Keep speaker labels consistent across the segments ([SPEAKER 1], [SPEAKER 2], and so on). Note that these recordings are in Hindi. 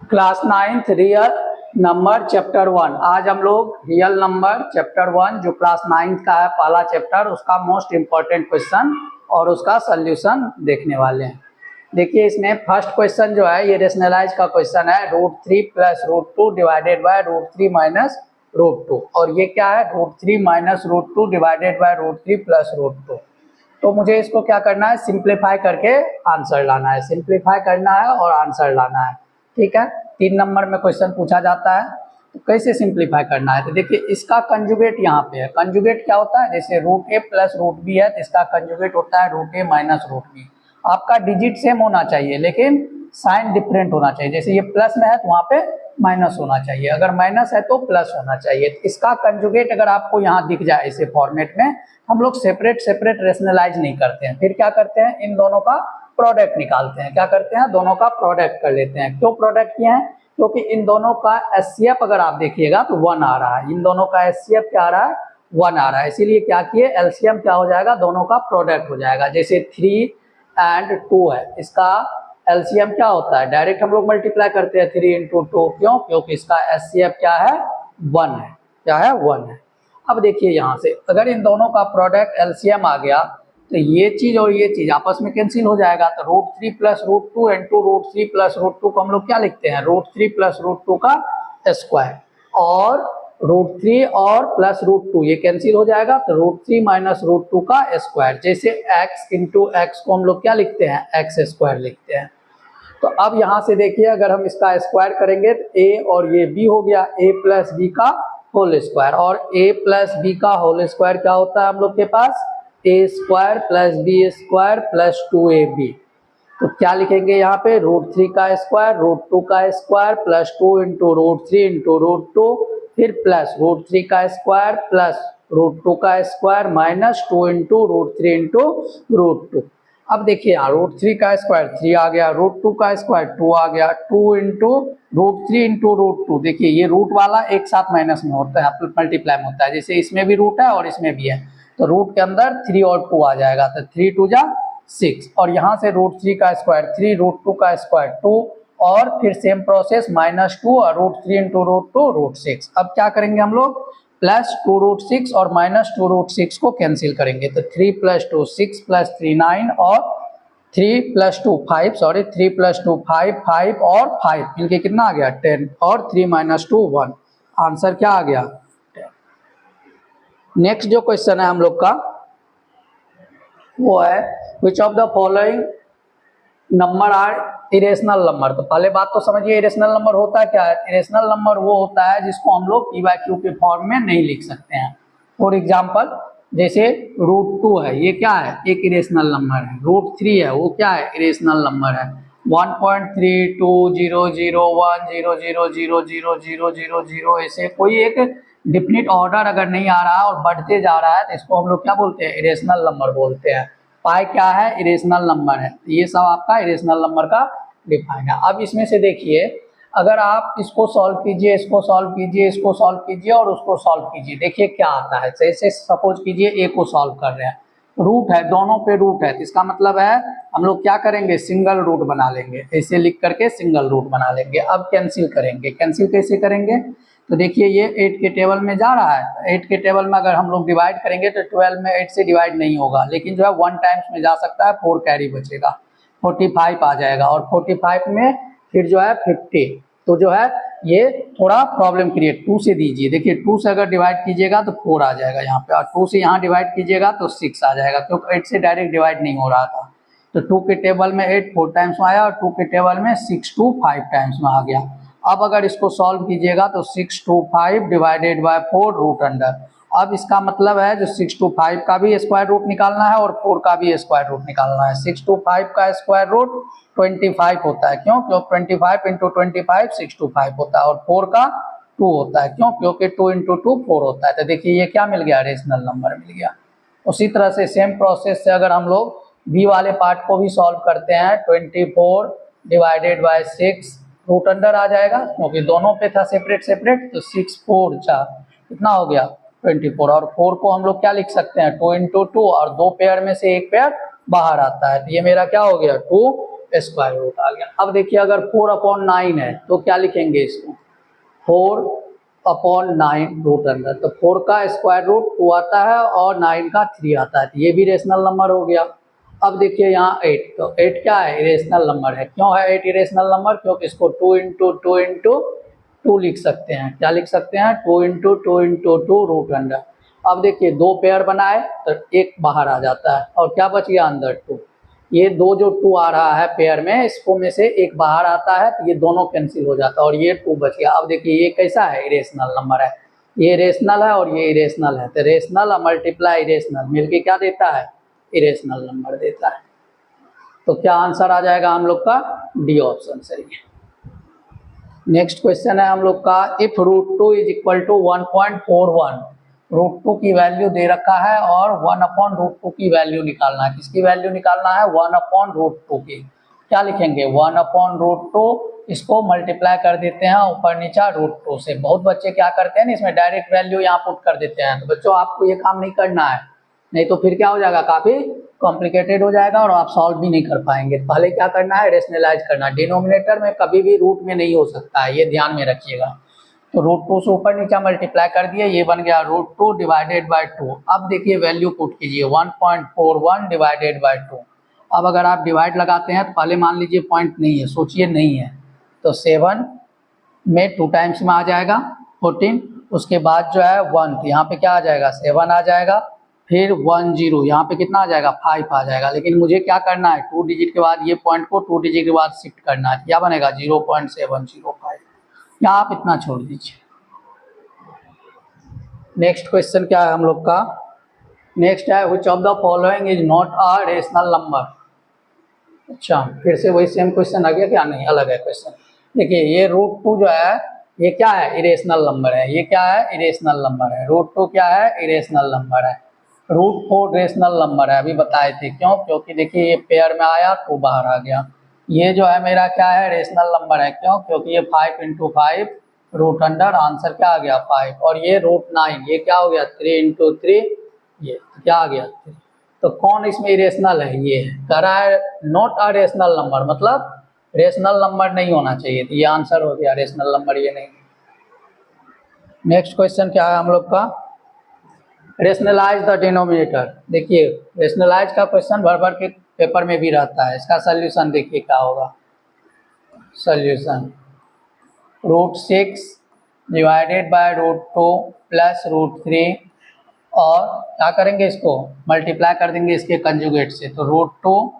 [SPEAKER 1] Class 9th real number chapter 1। आज हम लोग रियल नंबर चैप्टर 1 जो क्लास 9th का है पहला चैप्टर, उसका मोस्ट इम्पोर्टेंट क्वेश्चन और उसका सॉल्यूशन देखने वाले हैं। देखिए इसमें फर्स्ट क्वेश्चन जो है ये रेशनलाइज का क्वेश्चन है, √3 + √2 डिवाइडेड बाय √3 माइनस √2। और ये क्या है, √3 माइनस √2 डिवाइडेड बाय √3 + √2। तो मुझे इसको क्या करना है, सिंप्लीफाई करके आंसर लाना है, सिंप्लीफाई करना है और आंसर लाना है। ठीक है, 3 नंबर में क्वेश्चन पूछा जाता है तो कैसे सिंप्लीफाई करना है। तो देखिए इसका कंजुगेट यहाँ पे है। कंजुगेट क्या होता है, जैसे √a + √b है तो इसका कंजुगेट होता है √a माइनस √b। आपका डिजिट सेम होना चाहिए लेकिन साइन डिफरेंट होना चाहिए। जैसे ये प्लस में है तो वहाँ पे माइनस होना चाहिए, अगर माइनस है तो प्लस होना चाहिए। तो इसका कंजुगेट अगर आपको यहाँ दिख जाए ऐसे फॉर्मेट में, हम लोग सेपरेट सेपरेट रेशनलाइज नहीं करते हैं, फिर क्या करते हैं, इन दोनों का प्रोडक्ट निकालते हैं। क्या करते हैं, दोनों का प्रोडक्ट कर लेते हैं। क्यों प्रोडक्ट किए हैं, क्योंकि इन दोनों का एचसीएफ अगर आप देखिएगा तो 1 आ रहा है, इन दोनों का एचसीएफ क्या आ रहा है, 1 आ रहा है। इसीलिए क्या किए, एलसीएम क्या हो जाएगा, दोनों का प्रोडक्ट हो जाएगा। जैसे 3 और 2 है, इसका एलसीएम क्या होता है, डायरेक्ट हम लोग मल्टीप्लाई करते हैं 3 × 2। क्यों, क्योंकि इसका एचसीएफ क्या है, 1 है। क्या है, 1 है। अब देखिए यहाँ से अगर इन दोनों का प्रोडक्ट एलसीएम आ गया तो ये चीज और ये चीज आपस में कैंसिल हो जाएगा। तो √3 + √2 इंटू √3 + √2 को हम लोग क्या लिखते हैं, √3 + √2 का स्क्वायर, और √3 और प्लस √2 ये कैंसिल हो जाएगा तो √3 माइनस √2 का स्क्वायर। जैसे x × x को हम लोग क्या लिखते हैं, x² लिखते हैं। तो अब यहाँ से देखिए अगर हम इसका स्क्वायर करेंगे तो a और ये b हो गया, a + b का होल स्क्वायर, और a + b का होल स्क्वायर क्या होता है हम लोग के पास, a² + b² + 2ab। तो क्या लिखेंगे यहाँ पे, √3 का स्क्वायर, √2 का स्क्वायर प्लस 2 × √3 × √2, फिर प्लस √3 का स्क्वायर प्लस √2 का स्क्वायर माइनस 2 × √3 × √2। अब देखिए यहाँ √3 का स्क्वायर 3 आ गया, √2 का स्क्वायर 2 आ गया, 2 × √3 × √2। देखिए ये रूट वाला एक साथ माइनस में होता है, मल्टीप्लाई में होता है। जैसे इसमें भी रूट है और इसमें भी है, तो रूट के अंदर 3 और 2 आ जाएगा, तो 3 × 2 = 6। और यहाँ से √3 का स्क्वायर 3, √2 का स्क्वायर 2, और फिर सेम प्रोसेस -2 और √3 × √2 √6। अब क्या करेंगे हम लोग, +2 √6 और -2 √6 को कैंसिल करेंगे। तो 3 + 2 6 + 3 9 और 3 + 2 5, सॉरी 3 + 2 5, 5 और 5 मिलके कितना आ गया, 10, और 3 - 2 1। आंसर क्या आ गया, 10। नेक्स्ट जो क्वेश्चन है हम लोग का वो है, which of the following number are irrational number. तो पहले बात तो समझिए इरेशनल नंबर होता क्या है। इरेशनल नंबर वो होता है जिसको हम लोग p/q के फॉर्म में नहीं लिख सकते हैं। फॉर एग्जांपल जैसे √2 है, ये क्या है, एक इरेशनल नंबर है। √3 है, वो क्या है, इरेशनल नंबर है। 1.320100000000 ऐसे कोई एक डिफिनिट ऑर्डर अगर नहीं आ रहा है और बढ़ते जा रहा है तो इसको हम लोग क्या बोलते हैं, इरेशनल नंबर बोलते हैं। पाई क्या है, इरेशनल नंबर है। ये सब आपका इरेशनल नंबर का डिफाइन है। अब इसमें से देखिए अगर आप इसको सॉल्व कीजिए, इसको सॉल्व कीजिए, इसको सॉल्व कीजिए और उसको सॉल्व कीजिए, देखिए क्या आता है। जैसे सपोज कीजिए ए को सॉल्व कर रहे हैं, रूट है, दोनों पे रूट है, तो इसका मतलब है हम लोग क्या करेंगे, सिंगल रूट बना लेंगे। ऐसे लिख करके सिंगल रूट बना लेंगे। अब कैंसिल करेंगे, कैंसिल कैसे करेंगे, तो देखिए ये 8 के टेबल में जा रहा है, 8 के टेबल में अगर हम लोग डिवाइड करेंगे तो 12 में 8 से डिवाइड नहीं होगा, लेकिन जो है 1 टाइम्स में जा सकता है, 4 कैरी बचेगा, 45 आ जाएगा, और 45 में फिर जो है 50। तो जो है ये थोड़ा प्रॉब्लम क्रिएट, 2 से दीजिए, देखिए 2 से अगर डिवाइड कीजिएगा तो 4 आ जाएगा यहाँ पे, और 2 से यहाँ डिवाइड कीजिएगा तो 6 आ जाएगा, क्योंकि 8 से डायरेक्ट डिवाइड नहीं हो रहा था। तो 2 के टेबल में 8 4 टाइम्स में आया और 2 के टेबल में 6 2 5 टाइम्स में आ गया। अब अगर इसको सॉल्व कीजिएगा तो 6 2 5 डिवाइडेड बाय 4 रूट अंडर। अब इसका मतलब है जो 6 2 5 का भी स्क्वायर रूट निकालना है और 4 का भी स्क्वायर रूट निकालना है। 6 2 5 का स्क्वायर रूट 25 होता है, क्यों, क्योंकि 25 × 25 6 2 5 होता है, और 4 का 2 होता है, क्यों, क्योंकि 2 × 2 4 होता है। तो देखिए ये क्या मिल गया, रेशनल नंबर मिल गया। उसी तरह से सेम प्रोसेस से अगर हम लोग बी वाले पार्ट को भी सॉल्व करते हैं, 24 डिवाइडेड बाय 6 रूट अंडर आ जाएगा, क्योंकि दोनों पे था सेपरेट सेपरेट, तो 6 4 4 कितना हो गया, 24। और 4 को हम लोग क्या लिख सकते हैं, 2 × 2, और 2 पेयर में से एक पेयर बाहर आता है, तो ये मेरा क्या हो गया, 2 स्क्वायर रूट आ गया। अब देखिए अगर 4/9 है तो क्या लिखेंगे इसको, 4/9 रूट अंडर, तो 4 का स्क्वायर रूट 2 आता है और 9 का 3 आता है, तो ये भी रेशनल नंबर हो गया। अब देखिए यहाँ 8, तो 8 क्या है, इरेशनल नंबर है। क्यों है 8 इरेशनल नंबर, क्योंकि इसको 2 इंटू 2 इंटू 2 लिख सकते हैं। क्या लिख सकते हैं, 2 इंटू 2 इंटू 2 रूट अंडर। अब देखिए दो पेयर बनाए तो एक बाहर आ जाता है और क्या बच गया अंदर 2। ये दो जो 2 आ रहा है पेयर में, इसको में से एक बाहर आता है तो ये दोनों कैंसिल हो जाता है और ये 2 बच गया। अब देखिए ये कैसा है, इरेशनल नंबर है, ये रेशनल है और ये इरेशनल है, तो रेशनल मल्टीप्लाई इरेशनल मिलके क्या देता है, इरेशनल नंबर देता है। तो क्या आंसर आ जाएगा हम लोग का, डी ऑप्शन सही है। नेक्स्ट क्वेश्चन है हम लोग का, इफ √2 इज इक्वल टू 1.41, √2 की वैल्यू दे रखा है और 1/√2 की वैल्यू निकालना है। किसकी वैल्यू निकालना है, 1/√2 की। क्या लिखेंगे, 1/√2, इसको मल्टीप्लाई कर देते हैं ऊपर नीचा √2 से। बहुत बच्चे क्या करते हैं ना, इसमें डायरेक्ट वैल्यू यहाँ पुट कर देते हैं। तो बच्चों आपको ये काम नहीं करना है, नहीं तो फिर क्या हो जाएगा, काफ़ी कॉम्प्लिकेटेड हो जाएगा और आप सॉल्व भी नहीं कर पाएंगे। पहले क्या करना है, रेशनलाइज करना। डिनोमिनेटर में कभी भी रूट में नहीं हो सकता है, ये ध्यान में रखिएगा। तो √2 से ऊपर नीचा मल्टीप्लाई कर दिए, ये बन गया √2 डिवाइडेड बाई 2। अब देखिए वैल्यू पुट कीजिए, 1.41 डिवाइडेड बाई 2। अब अगर आप डिवाइड लगाते हैं तो पहले मान लीजिए पॉइंट नहीं है, सोचिए नहीं है, तो 7 में 2 टाइम्स में आ जाएगा 14, उसके बाद जो है 1, तो यहाँ पे क्या आ जाएगा, 7 आ जाएगा, फिर 1 0, यहाँ पे कितना आ जाएगा, 5 आ जाएगा। लेकिन मुझे क्या करना है, 2 डिजिट के बाद ये पॉइंट को 2 डिजिट के बाद शिफ्ट करना है, क्या बनेगा 0.705। यहाँ आप इतना छोड़ दीजिए। नेक्स्ट क्वेश्चन क्या है हम लोग का, नेक्स्ट है which of the following is not a rational number. अच्छा फिर से वही सेम क्वेश्चन आ गया क्या, नहीं अलग है क्वेश्चन। देखिए ये √2 जो है ये क्या है, इरेशनल नंबर है। ये क्या है, इरेशनल नंबर है। √2 क्या है, इरेशनल नंबर है। √4 रेशनल नंबर है, अभी बताए थे। क्यों, क्योंकि देखिए ये पेयर में आया तो बाहर आ गया। ये जो है मेरा क्या है, रेशनल नंबर है। क्यों, क्योंकि ये 5 इंटू 5 रूट अंडर, आंसर क्या आ गया 5। और ये √9, ये क्या हो गया 3 इंटू 3, ये क्या आ गया 3। तो कौन इसमें इरेशनल है, ये कह रहा है नॉट अ रेशनल नंबर, मतलब रेशनल नंबर नहीं होना चाहिए, तो ये आंसर हो गया रेशनल नंबर, ये नहीं। नेक्स्ट क्वेश्चन क्या है हम लोग का, रेशनलाइज द डिनोमिनेटर। देखिए रेशनलाइज का क्वेश्चन भर भर के पेपर में भी रहता है, इसका सोल्यूशन देखिए क्या होगा। सोल्यूशन √6 डिवाइडेड बाय √2 प्लस √3, और क्या करेंगे, इसको मल्टीप्लाई कर देंगे इसके कंजुगेट से, तो √2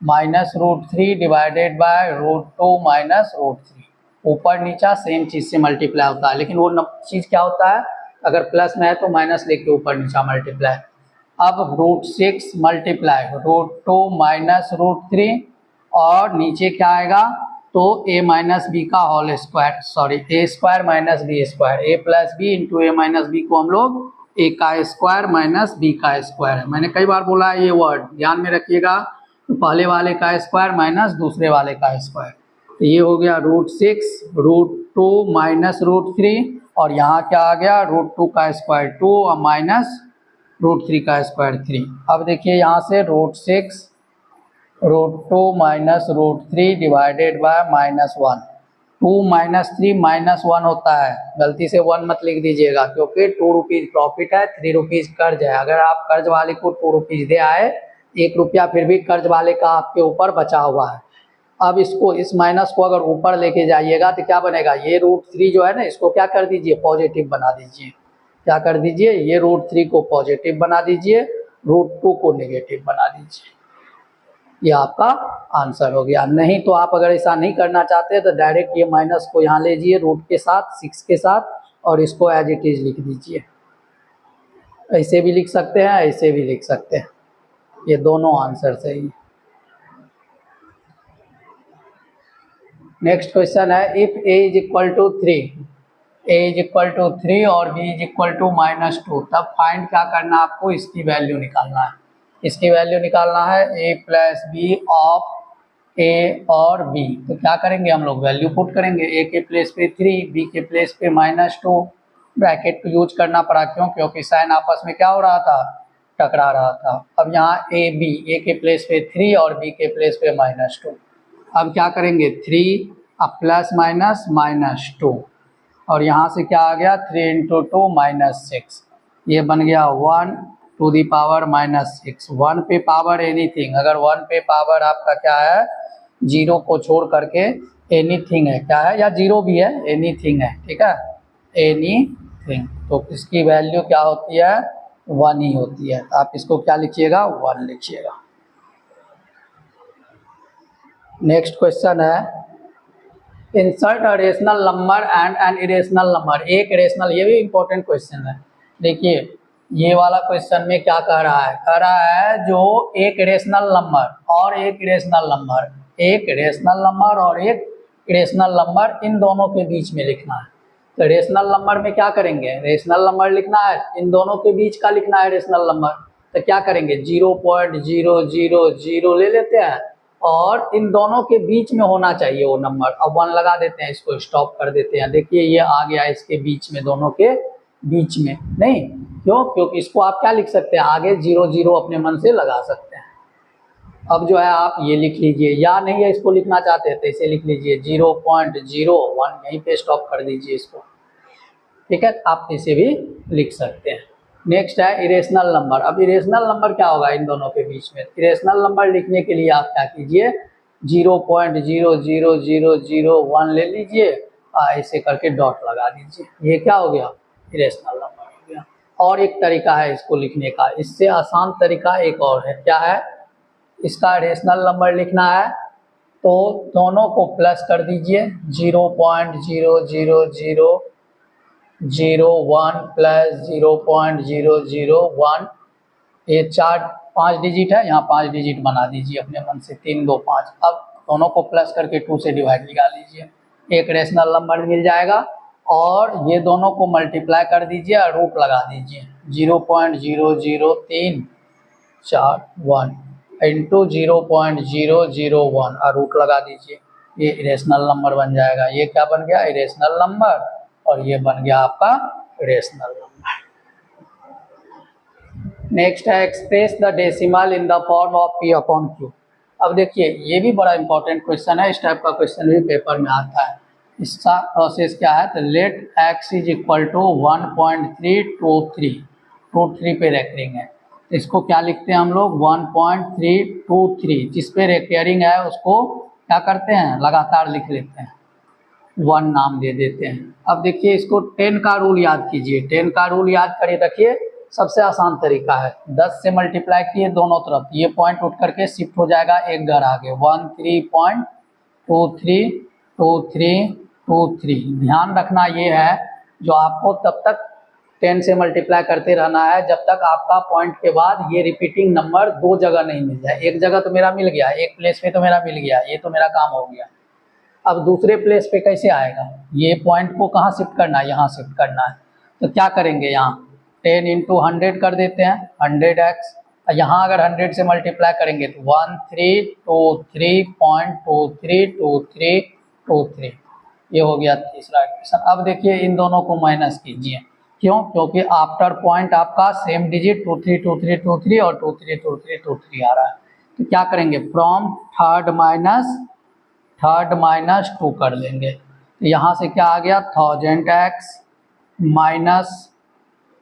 [SPEAKER 1] माइनस √3 डिवाइडेड बाय √2 माइनस √3। ऊपर नीचा सेम चीज़ से मल्टीप्लाई होता है, लेकिन वो चीज़ क्या होता है, अगर प्लस में है तो माइनस लेके ऊपर नीचा मल्टीप्लाई। अब √6 मल्टीप्लाई √2 माइनस √3, और नीचे क्या आएगा, तो a माइनस बी का whole square, sorry a square minus B square, a plus B into a minus B को हम लोग a का स्क्वायर माइनस b का स्क्वायर है। मैंने कई बार बोला है ये वर्ड, ध्यान में रखिएगा। तो पहले वाले का स्क्वायर माइनस दूसरे वाले का स्क्वायर, तो ये हो गया √6 √2 माइनस √3, और यहाँ क्या आ गया, √2 का स्क्वायर 2 और माइनस √3 का स्क्वायर 3। अब देखिए यहाँ से √6 √2 माइनस √3 डिवाइडेड बाय -1। 2 माइनस 3 -1 होता है, गलती से 1 मत लिख दीजिएगा, क्योंकि 2 रुपीज़ प्रॉफिट है, 3 रुपीज़ कर्ज है। अगर आप कर्ज वाले को 2 रुपीज़ दे आए, 1 रुपया फिर भी कर्ज वाले का आपके ऊपर बचा हुआ है। अब इसको, इस माइनस को अगर ऊपर लेके जाइएगा तो क्या बनेगा, ये √3 जो है ना, इसको क्या कर दीजिए, पॉजिटिव बना दीजिए। क्या कर दीजिए, ये √3 को पॉजिटिव बना दीजिए, √2 को नेगेटिव बना दीजिए। ये आपका आंसर हो गया। नहीं तो आप अगर ऐसा नहीं करना चाहते तो डायरेक्ट ये माइनस को यहाँ लीजिए रूट के साथ, 6 के साथ, और इसको एज इट इज लिख दीजिए। ऐसे भी लिख सकते हैं, ऐसे भी लिख सकते हैं, ये दोनों आंसर सही है। नेक्स्ट क्वेश्चन है, if a is equal to 3, a is equal to 3 और b इज इक्वल टू -2, तब फाइंड क्या करना है आपको, इसकी वैल्यू निकालना है। इसकी वैल्यू निकालना है a plus B of a और b। तो क्या करेंगे हम लोग, वैल्यू पुट करेंगे, a के प्लेस पे 3, b के प्लेस पे -2, ब्रैकेट को यूज करना पड़ा। क्यों, क्योंकि साइन आपस में क्या हो रहा था, टकरा रहा था। अब यहाँ a b, a के प्लेस पे 3 और b के प्लेस पे -2, अब क्या करेंगे 3 अब प्लस माइनस माइनस 2 और यहाँ से क्या आ गया 3 इंटू 2 -6, ये बन गया 1 टू दी पावर -6। 1 पे पावर एनीथिंग, अगर 1 पे पावर आपका क्या है 0 को छोड़ करके एनीथिंग है, क्या है या 0 भी है एनीथिंग है, ठीक है एनीथिंग, तो इसकी वैल्यू क्या होती है 1 ही होती है। आप इसको क्या लिखिएगा 1 लिखिएगा। नेक्स्ट क्वेश्चन है insert a rational number and an irrational number. एक रेशनल, ये भी इंपॉर्टेंट क्वेश्चन है। देखिए ये वाला क्वेश्चन में क्या कह रहा है, कह रहा है जो एक रेशनल नंबर और एक इरेशनल नंबर, एक रेशनल नंबर और एक इरेशनल नंबर, इन दोनों के बीच में लिखना है। तो रेशनल नंबर में क्या करेंगे, रेशनल नंबर लिखना है, इन दोनों के बीच का लिखना है रेशनल नंबर, तो क्या करेंगे 0.000 ले लेते हैं और इन दोनों के बीच में होना चाहिए वो नंबर। अब 1 लगा देते हैं, इसको स्टॉप कर देते हैं। देखिए ये आ गया इसके बीच में, दोनों के बीच में नहीं, क्यों, क्योंकि इसको आप क्या लिख सकते हैं आगे 0 अपने मन से लगा सकते हैं। अब जो है आप ये लिख लीजिए, या नहीं है इसको लिखना चाहते हैं तो इसे लिख लीजिए 0.01, यहीं पे स्टॉप कर दीजिए इसको, ठीक है, आप इसे भी लिख सकते हैं। नेक्स्ट है इरेशनल नंबर। अब इरेशनल नंबर क्या होगा इन दोनों के बीच में, इरेशनल नंबर लिखने के लिए आप क्या कीजिए 0.00001 ले लीजिए, ऐसे करके डॉट लगा दीजिए, ये क्या हो गया इरेशनल नंबर हो गया। और एक तरीका है इसको लिखने का, इससे आसान तरीका एक और है, क्या है, इसका रेशनल नंबर लिखना है तो दोनों को प्लस कर दीजिए 0.00001 प्लस 0.001, ये 5 डिजिट है, यहाँ 5 डिजिट बना दीजिए अपने मन से 3 2 5। अब दोनों को प्लस करके 2 से डिवाइड निकाल लीजिए, एक रेशनल नंबर मिल जाएगा और ये दोनों को मल्टीप्लाई कर दीजिए और रूट लगा दीजिए 0.00341 इंटू 0.001 और रूट लगा दीजिए, ये इरेशनल नंबर बन जाएगा। ये क्या बन गया इरेशनल नंबर और ये बन गया आपका रेशनल नंबर। नेक्स्ट है express the decimal in the form of p/q। अब देखिए ये भी बड़ा इंपॉर्टेंट क्वेश्चन है, इस टाइप का क्वेश्चन भी पेपर में आता है। इसका प्रोसेस क्या है, तो let x is equal to 1.323 पे रेकरिंग है, इसको क्या लिखते हैं हम लोग 1.323, जिस पे रेकरिंग है उसको क्या करते हैं लगातार लिख लेते हैं, 1 नाम दे देते हैं। अब देखिए इसको 10 का रूल याद कीजिए, 10 का रूल याद करिए, रखिए सबसे आसान तरीका है 10 से मल्टीप्लाई किए दोनों तरफ, ये पॉइंट उठ करके शिफ्ट हो जाएगा एक घर आगे 13.232323। ध्यान रखना ये है जो आपको तब तक 10 से मल्टीप्लाई करते रहना है जब तक आपका पॉइंट के बाद ये रिपीटिंग नंबर 2 जगह नहीं मिल जाए। एक जगह तो मेरा मिल गया, एक प्लेस पे तो मेरा मिल गया, ये तो मेरा काम हो गया। अब दूसरे प्लेस पे कैसे आएगा, ये पॉइंट को कहाँ शिफ्ट करना है, यहाँ शिफ्ट करना है, तो क्या करेंगे यहाँ 10 इंटू 100 कर देते हैं 100x, यहाँ अगर 100 से मल्टीप्लाई करेंगे तो 1323.232323, ये हो गया तीसरा इक्वेशन। अब देखिए इन दोनों को माइनस कीजिए, क्यों, क्योंकि आफ्टर पॉइंट आपका सेम डिजिट 232323 और 232323 आ रहा है, तो क्या करेंगे फ्रॉम थर्ड माइनस 2 कर लेंगे, तो यहाँ से क्या आ गया 1000x minus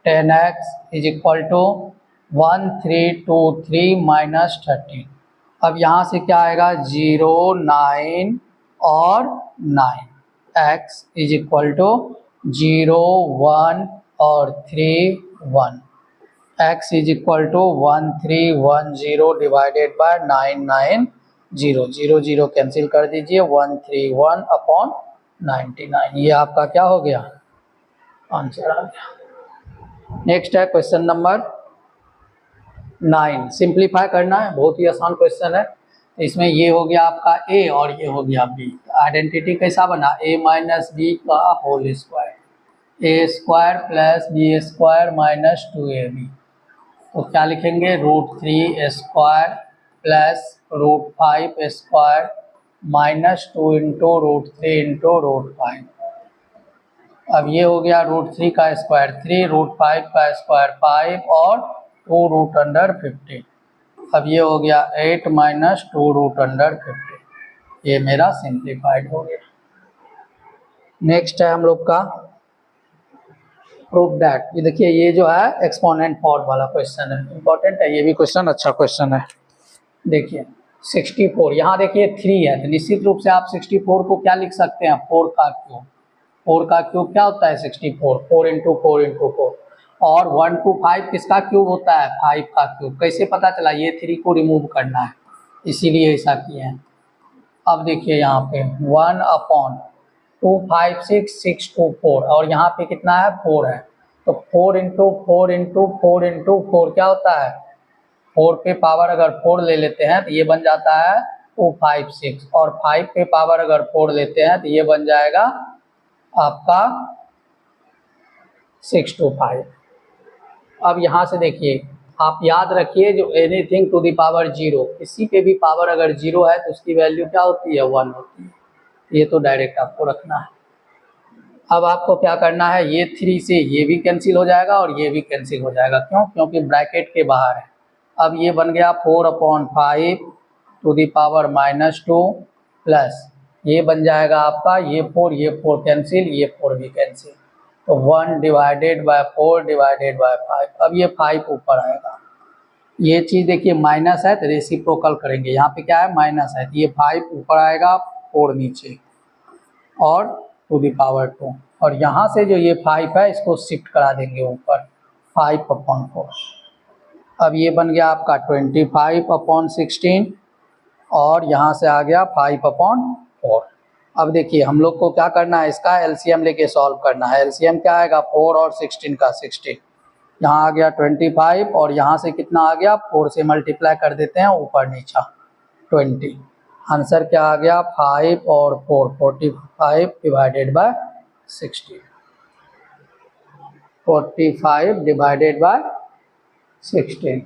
[SPEAKER 1] 10x is equal to 1323 minus 13। अब यहाँ से क्या आएगा 0 9 और 9, x इज इक्वल टू 0 1 और 3 1, x is equal to 1310 divided by 990, 0 0 cancel कर दीजिए 131 अपॉन 99, ये आपका क्या हो गया आंसर आ गया। नेक्स्ट है क्वेश्चन नंबर 9, सिंप्लीफाई करना है, बहुत ही आसान क्वेश्चन है। इसमें ये हो गया आपका a और ये हो गया b, आइडेंटिटी कैसा बना a माइनस बी का whole square, a square plus B square minus 2ab, तो क्या लिखेंगे √3 square plus √5 square minus 2 into √3 into √5। अब ये हो गया √3 का स्क्वायर 3, √5 का स्क्वायर 5 और 2√50। अब ये हो गया 8 माइनस 2√50। ये मेरा सिंप्लीफाइड हो गया। नेक्स्ट है हम लोग का प्रूफ दैट। ये देखिए ये जो है एक्सपोनेंट फॉर्म वाला क्वेश्चन है, इंपॉर्टेंट है ये भी क्वेश्चन, अच्छा क्वेश्चन है। देखिए 64, यहाँ देखिए 3 है तो निश्चित रूप से आप 64 को क्या लिख सकते हैं, 4 का क्यूब। 4 का क्यूब क्या होता है 64, 4 इंटू 4 इंटू 4। और 1 to 5 किसका क्यूब होता है, 5 का क्यूब। कैसे पता चला, ये 3 को रिमूव करना है इसीलिए ऐसा किए हैं। अब देखिए यहाँ पे 1/2 5 6 6 2 4 और यहाँ पे कितना है 4 है, तो 4 इंटू 4 इंटू 4 इंटू 4 क्या होता है 4 पे पावर अगर 4 ले लेते हैं तो ये बन जाता है 2 5 6 और 5 पे पावर अगर 4 लेते हैं तो ये बन जाएगा आपका 6 to 5। अब यहाँ से देखिए आप याद रखिए जो एनीथिंग टू द पावर 0, किसी पे भी पावर अगर 0 है तो उसकी वैल्यू क्या होती है 1 होती है, ये तो डायरेक्ट आपको रखना है। अब आपको क्या करना है, ये 3 से ये भी कैंसिल हो जाएगा और ये भी कैंसिल हो जाएगा, क्यों, क्योंकि ब्रैकेट के बाहर है। अब ये बन गया 4/5 टू द पावर -2 प्लस ये बन जाएगा आपका ये 4 कैंसिल, ये 4 भी कैंसिल, तो 1 डिवाइडेड बाय 4 डिवाइडेड बाय 5। अब ये 5 ऊपर आएगा, ये चीज़ देखिए माइनस है तो रेसिप्रोकल करेंगे, यहाँ पे क्या है माइनस है, ये 5 ऊपर आएगा 4 नीचे और टू दी पावर 2, और यहाँ से जो ये 5 है इसको शिफ्ट करा देंगे ऊपर 5/4। अब ये बन गया आपका 25/16 और यहाँ से आ गया 5/4। अब देखिए हम लोग को क्या करना है, इसका एलसीएम लेके सॉल्व करना है। एलसीएम क्या आएगा 4 और 16 का 60, यहाँ आ गया 25 और यहाँ से कितना आ गया 4 से मल्टीप्लाई कर देते हैं ऊपर नीचा 20। आंसर क्या आ गया 5 और 4 45 डिवाइडेड बाय 60, 45 डिवाइडेड बाय 16।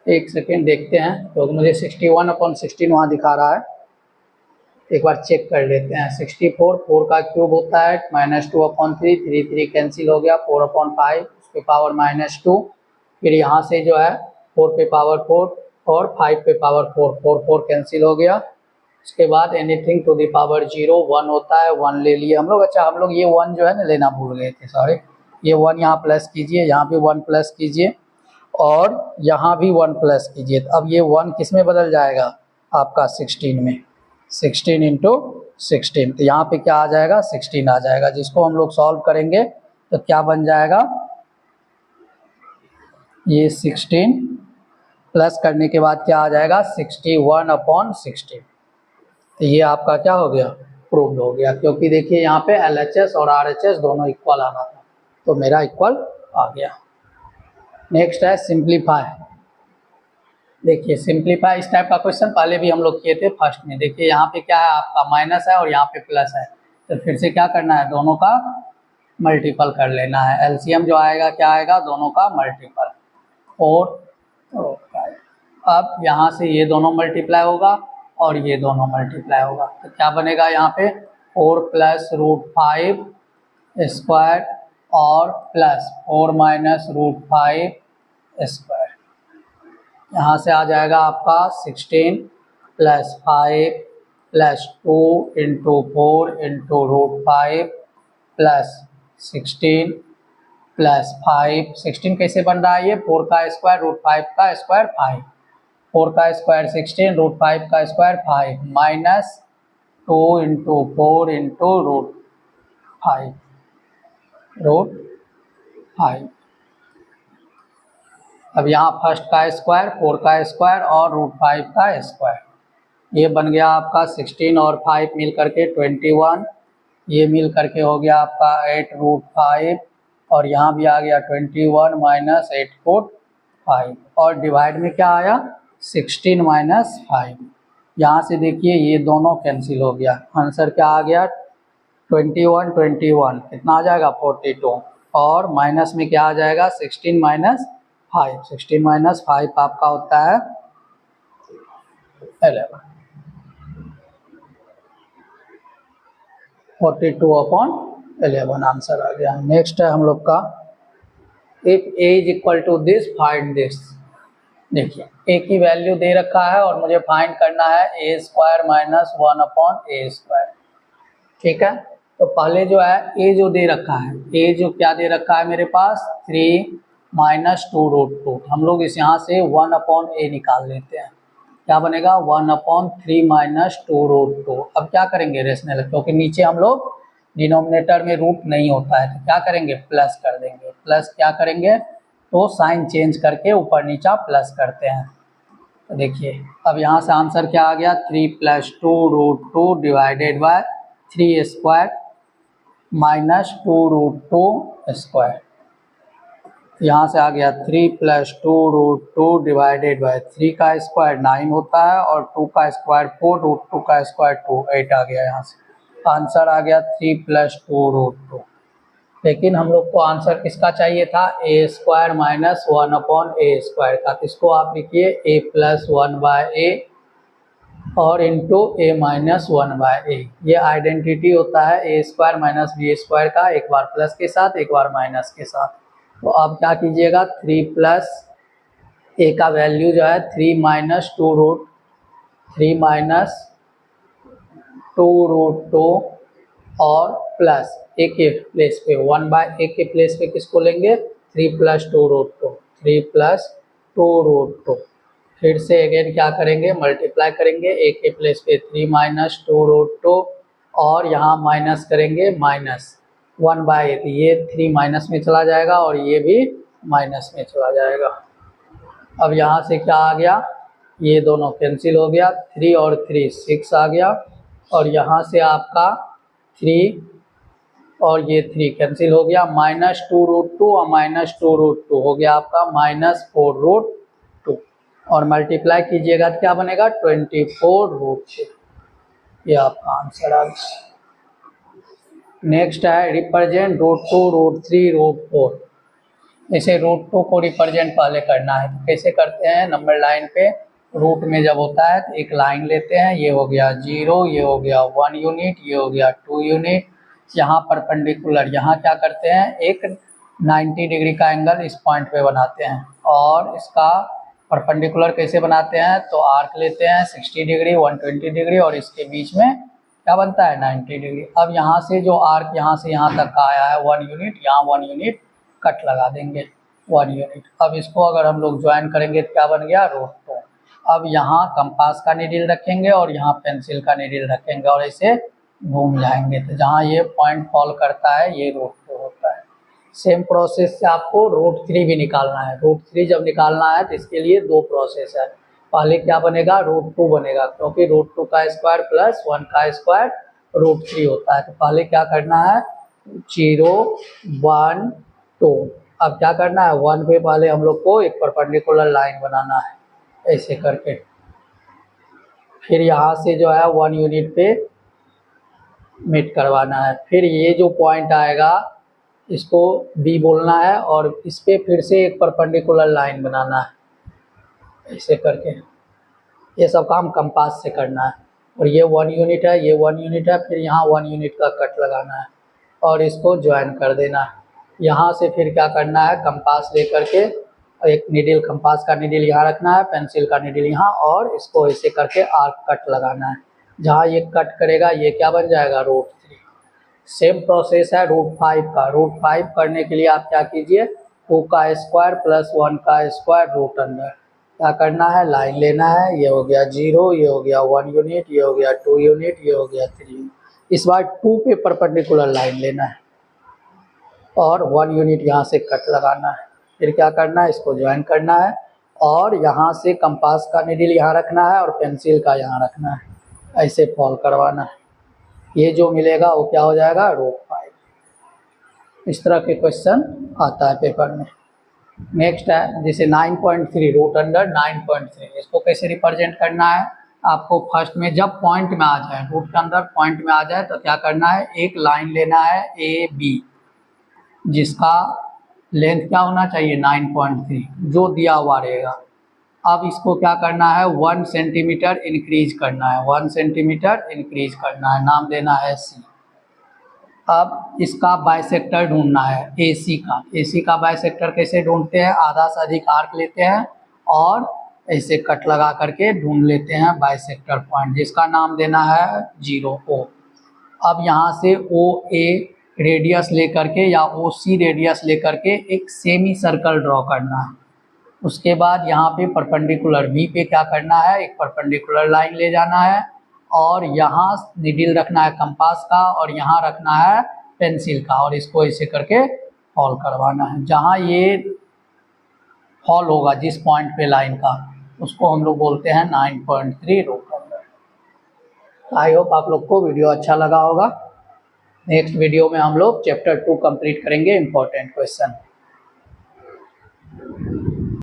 [SPEAKER 1] एक सेकेंड देखते हैं क्योंकि मुझे 61/16 वहाँ दिखा रहा है, एक बार चेक कर लेते हैं। 64 4 का क्यूब होता है -2/3, 3 कैंसिल हो गया, 4/5 उसके पावर -2, फिर यहाँ से जो है 4 पे पावर 4 और 5 पे पावर 4 4 कैंसिल हो गया। उसके बाद एनीथिंग टू द पावर 0 1 होता है, 1 ले लिए हम लोग। अच्छा हम लोग ये 1 जो है ना लेना भूल गए थे, सॉरी। ये 1 यहाँ प्लस कीजिए, यहाँ भी 1 प्लस कीजिए और यहाँ भी 1 प्लस कीजिए। अब ये 1 किस में बदल जाएगा आपका 16 में, 16 इंटू 16, तो यहाँ पे क्या आ जाएगा 16 आ जाएगा, जिसको हम लोग सॉल्व करेंगे तो क्या बन जाएगा, ये 16 प्लस करने के बाद क्या आ जाएगा 61/16। तो ये आपका क्या हो गया प्रूव्ड हो गया, क्योंकि देखिए यहाँ पे LHS और RHS दोनों इक्वल आना था तो मेरा इक्वल आ गया। नेक्स्ट है सिंप्लीफाई। देखिए सिंप्लीफाई इस टाइप का क्वेश्चन पहले भी हम लोग किए थे फर्स्ट में। देखिए यहाँ पे क्या है आपका माइनस है और यहाँ पे प्लस है, तो फिर से क्या करना है दोनों का मल्टीपल कर लेना है। एलसीएम जो आएगा क्या आएगा दोनों का मल्टीपल 4 और 5। अब यहाँ से ये दोनों मल्टीप्लाई होगा और ये दोनों मल्टीप्लाई होगा, तो क्या बनेगा यहाँ पे 4 + √5 स्क्वायर और प्लस 4 - √5 स्क्वायर। यहाँ से आ जाएगा आपका 16 + 5 + 2 × 4 × √5 + 16 + 5। 16 कैसे बन रहा है, ये 4 का स्क्वायर √5 का स्क्वायर 5, 4 का स्क्वायर 16 √5 का स्क्वायर 5 माइनस 2 × 4 × √5। अब यहाँ फर्स्ट का स्क्वायर 4 का स्क्वायर और √5 का स्क्वायर, ये बन गया आपका 16 और 5 मिल करके 21, ये मिल करके हो गया आपका 8√5 और यहाँ भी आ गया 21 - 8/5 और डिवाइड में क्या आया 16 - 5। यहाँ से देखिए ये दोनों कैंसिल हो गया, आंसर क्या आ गया 21 21 कितना आ जाएगा 42 और माइनस में क्या आ जाएगा 16 - 5, 16 - 5 आपका होता है 11, 42/11 आंसर आ गया। नेक्स्ट है हम लोग का if a = this find this. देखिए ए की वैल्यू दे रखा है और मुझे फाइंड करना है ए स्क्वायर माइनस 1/a²। ठीक है, तो पहले जो है ए जो दे रखा है, ए जो क्या दे रखा है मेरे पास 3 माइनस 2√2। हम लोग इस यहाँ से 1/a निकाल लेते हैं। क्या बनेगा 1/3 माइनस 2√2। अब क्या करेंगे रेशनल, क्योंकि नीचे हम लोग डिनोमिनेटर में रूट नहीं होता है, तो क्या करेंगे प्लस कर देंगे। प्लस क्या करेंगे तो साइन चेंज करके ऊपर नीचा प्लस करते हैं। तो देखिए अब यहाँ से आंसर क्या आ गया 3 + 2√2 डिवाइडेड बाय 3² माइनस 2√2²। यहाँ से आ गया 3 + 2√2 डिवाइडेड बाय 3 का स्क्वायर 9 होता है और 2 का स्क्वायर 4, √2 का स्क्वायर 2, 8 आ गया। यहाँ से आंसर आ गया 3 + 2√2। लेकिन हम लोग को आंसर किसका चाहिए था a² माइनस 1/a² का। तो इसको आप लिखिए a + 1/a और इंटू a माइनस 1/a। ये आइडेंटिटी होता है a² माइनस b² का, एक बार प्लस के साथ एक बार माइनस के साथ। तो अब क्या कीजिएगा 3 + a का वैल्यू जो है 3 माइनस 2√2 और प्लस a के प्लेस पे 1/a के प्लेस पे किसको लेंगे 3 + 2√2, 3 + 2√2। फिर से अगेन क्या करेंगे मल्टीप्लाई करेंगे, a के प्लेस पे 3 माइनस 2√2 और यहाँ माइनस करेंगे माइनस 1/a। ये 3 माइनस में चला जाएगा और ये भी माइनस में चला जाएगा। अब यहाँ से क्या आ गया, ये दोनों कैंसिल हो गया, 3 और 3 6 आ गया और यहाँ से आपका 3 और ये 3 कैंसिल हो गया, माइनस 2√2 और माइनस 2√2 हो गया आपका माइनस 4√2 और मल्टीप्लाई कीजिएगा तो क्या बनेगा 24√2। ये आपका आंसर आ गया। नेक्स्ट है रिप्रेजेंट √2, √3, √4। जैसे √2 को रिप्रेजेंट पहले करना है तो कैसे करते हैं, नंबर लाइन पे रूट में जब होता है तो एक लाइन लेते हैं, ये हो गया 0, ये हो गया 1 यूनिट, ये हो गया 2 यूनिट। यहाँ परपेंडिकुलर यहाँ क्या करते हैं एक 90 डिग्री का एंगल इस पॉइंट पे बनाते हैं और इसका परपेंडिकुलर कैसे बनाते हैं तो आर्क लेते हैं 60 डिग्री, 120 डिग्री और इसके बीच में क्या बनता है 90 डिग्री। अब यहाँ से जो आर्क यहाँ से यहाँ तक का आया है 1 यूनिट, यहाँ 1 यूनिट कट लगा देंगे 1 यूनिट। अब इसको अगर हम लोग ज्वाइन करेंगे तो क्या बन गया √2। अब यहाँ कंपास का नीडल रखेंगे और यहाँ पेंसिल का नीडल रखेंगे और ऐसे घूम जाएंगे, तो जहाँ ये पॉइंट फॉल करता है ये √2 होता है। सेम प्रोसेस से आपको √3 भी निकालना है। √3 जब निकालना है तो इसके लिए 2 प्रोसेस है। पहले क्या बनेगा √2 बनेगा, क्योंकि √2 का स्क्वायर प्लस 1 का स्क्वायर √3 होता है। तो पहले क्या करना है 0, 1, 2। अब क्या करना है 1 पे पहले हम लोग को एक परपेंडिकुलर लाइन बनाना है ऐसे करके, फिर यहाँ से जो है 1 यूनिट पे मीट करवाना है। फिर ये जो पॉइंट आएगा इसको B बोलना है और इस पे फिर से एक परपेंडिकुलर लाइन बनाना है ऐसे करके। ये सब काम कंपास से करना है और ये 1 यूनिट है, ये 1 यूनिट है, फिर यहाँ 1 यूनिट का कट लगाना है और इसको ज्वाइन कर देना है। यहाँ से फिर क्या करना है कंपास लेकर के एक नीडल, कंपास का नीडल यहाँ रखना है, पेंसिल का नीडल यहाँ और इसको ऐसे करके आर्क कट लगाना है। जहाँ ये कट करेगा ये क्या बन जाएगा √3। सेम प्रोसेस है √5 का। √5 करने के लिए आप क्या कीजिए 2 का स्क्वायर प्लस 1 का स्क्वायर रूट अंडर। क्या करना है लाइन लेना है, ये हो गया 0, ये हो गया 1 यूनिट, ये हो गया 2 यूनिट, ये हो गया 3 यूनिट। इस बार 2 पे परपेंडिकुलर लाइन लेना है और 1 यूनिट यहाँ से कट लगाना है। फिर क्या करना है इसको ज्वाइन करना है और यहाँ से कंपास का नीडल यहाँ रखना है और पेंसिल का यहाँ रखना है, ऐसे फॉल करवाना है। ये जो मिलेगा वो क्या हो जाएगा √5। इस तरह के क्वेश्चन आता है पेपर में। नेक्स्ट है जैसे 9.3 रूट अंडर 9.3, इसको कैसे रिप्रेजेंट करना है आपको फर्स्ट में जब पॉइंट में आ जाए, रूट के अंदर पॉइंट में आ जाए तो क्या करना है एक लाइन लेना है AB जिसका लेंथ क्या होना चाहिए 9.3 जो दिया हुआ रहेगा। अब इसको क्या करना है 1 सेंटीमीटर इंक्रीज करना है, 1 सेंटीमीटर इंक्रीज करना है, नाम देना है C। अब इसका बाइसेक्टर ढूंढना है AC का। AC का बाइसेक्टर कैसे ढूंढते हैं, आधा से अधिक आर्क लेते हैं और ऐसे कट लगा करके ढूंढ लेते हैं बाइसेक्टर पॉइंट, जिसका नाम देना है 0 O। अब यहाँ से ओ ए रेडियस लेकर के या ओ सी रेडियस लेकर के एक सेमी सर्कल ड्रॉ करना है। उसके बाद यहाँ पे परपेंडिकुलर बी पे क्या करना है, एक परपेंडिकुलर लाइन ले जाना है और यहाँ नीडल रखना है कंपास का और यहाँ रखना है पेंसिल का और इसको ऐसे करके फॉल करवाना है। जहाँ ये फॉल होगा जिस पॉइंट पे लाइन का, उसको हम लोग बोलते हैं 9.3 रोकन। आई होप आप लोग को वीडियो अच्छा लगा होगा। नेक्स्ट वीडियो में हम लोग चैप्टर 2 कंप्लीट करेंगे, इंपॉर्टेंट क्वेश्चन।